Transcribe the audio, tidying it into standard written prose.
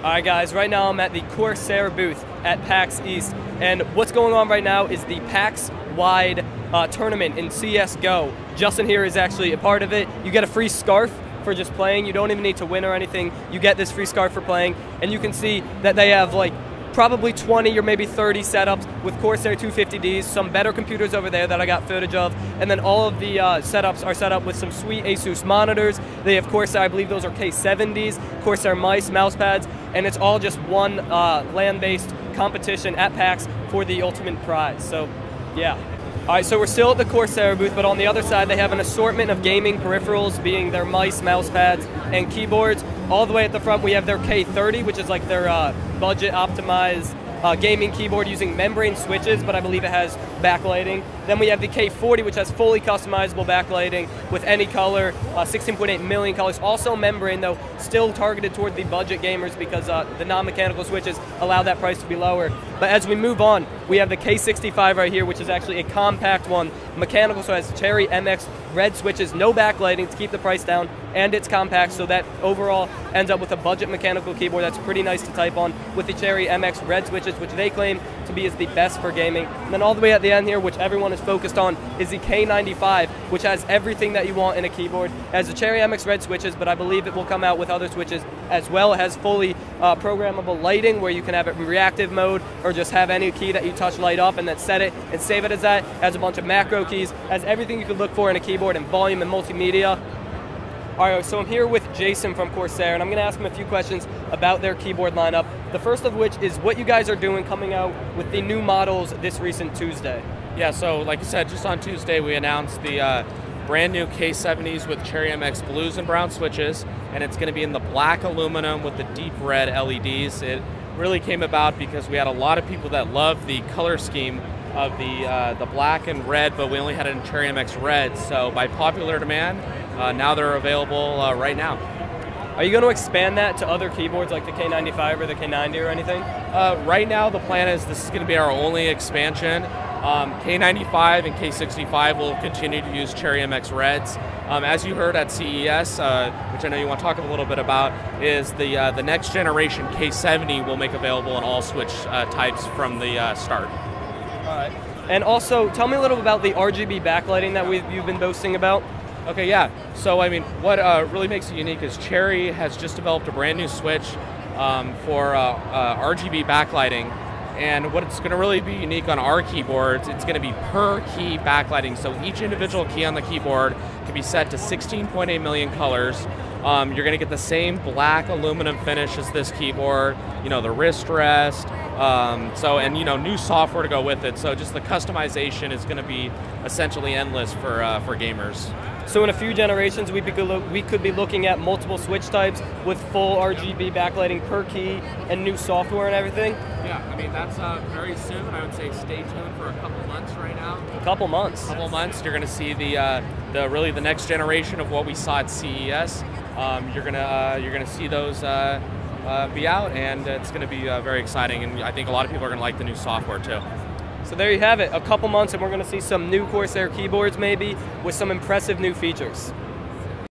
Alright guys, right now I'm at the Corsair booth at PAX East, and what's going on right now is the PAX-wide tournament in CSGO. Justin here is actually a part of it. You get a free scarf for just playing. You don't even need to win or anything. You get this free scarf for playing, and you can see that they have like probably 20 or maybe 30 setups with Corsair 250Ds, some better computers over there that I got footage of, and then all of the setups are set up with some sweet Asus monitors. They have Corsair, I believe those are K70s, Corsair mouse pads, and it's all just one LAN-based competition at PAX for the ultimate prize. So, yeah. Alright, so we're still at the Corsair booth, but on the other side they have an assortment of gaming peripherals, being their mice, mouse pads, and keyboards. All the way at the front we have their K30, which is like their budget optimized gaming keyboard using membrane switches, but I believe it has backlighting. Then we have the K40, which has fully customizable backlighting with any color, 16.8 million colors. Also membrane, though, still targeted toward the budget gamers because the non-mechanical switches allow that price to be lower. But as we move on, we have the K65 right here, which is actually a compact one, mechanical, so it has Cherry MX red switches, no backlighting to keep the price down, and it's compact, so that overall ends up with a budget mechanical keyboard that's pretty nice to type on with the Cherry MX red switches, which they claim to be as the best for gaming. And then all the way at the end here, which everyone is focused on, is the K95, which has everything that you want in a keyboard. It has the Cherry MX red switches, but I believe it will come out with other switches as well. It has fully programmable lighting where you can have it in reactive mode or just have any key that you touch light up and then set it and save it as that. It has a bunch of macro keys, has everything you could look for in a keyboard and volume and multimedia. Alright, so I'm here with Jason from Corsair, and I'm going to ask him a few questions about their keyboard lineup. The first of which is what you guys are doing coming out with the new models this recent Tuesday. Yeah, so like you said, just on Tuesday we announced the brand new K70s with Cherry MX blues and brown switches, and it's going to be in the black aluminum with the deep red LEDs. It really came about because we had a lot of people that loved the color scheme of the black and red, but we only had it in Cherry MX red, so by popular demand, now they're available right now. Are you going to expand that to other keyboards like the K95 or the K90 or anything? Right now the plan is this is going to be our only expansion. K95 and K65 will continue to use Cherry MX Reds. As you heard at CES, which I know you want to talk a little bit about, is the next generation K70 will make available in all switch types from the start. All right. And also, tell me a little about the RGB backlighting that you've been boasting about. Okay, yeah. So, I mean, what really makes it unique is Cherry has just developed a brand new switch for RGB backlighting. And what it's going to really be unique on our keyboards, it's going to be per key backlighting. So each individual key on the keyboard can be set to 16.8 million colors. You're going to get the same black aluminum finish as this keyboard, you know, the wrist rest, and you know, new software to go with it. So just the customization is going to be essentially endless for gamers. So in a few generations, we could be looking at multiple switch types with full RGB backlighting per key and new software and everything? Yeah, I mean, that's very soon. I would say stay tuned for a couple months right now. A couple months? A couple months. You're going to see really the next generation of what we saw at CES. You're gonna see those be out, and it's going to be very exciting. And I think a lot of people are going to like the new software too. So there you have it, a couple months and we're going to see some new Corsair keyboards maybe with some impressive new features.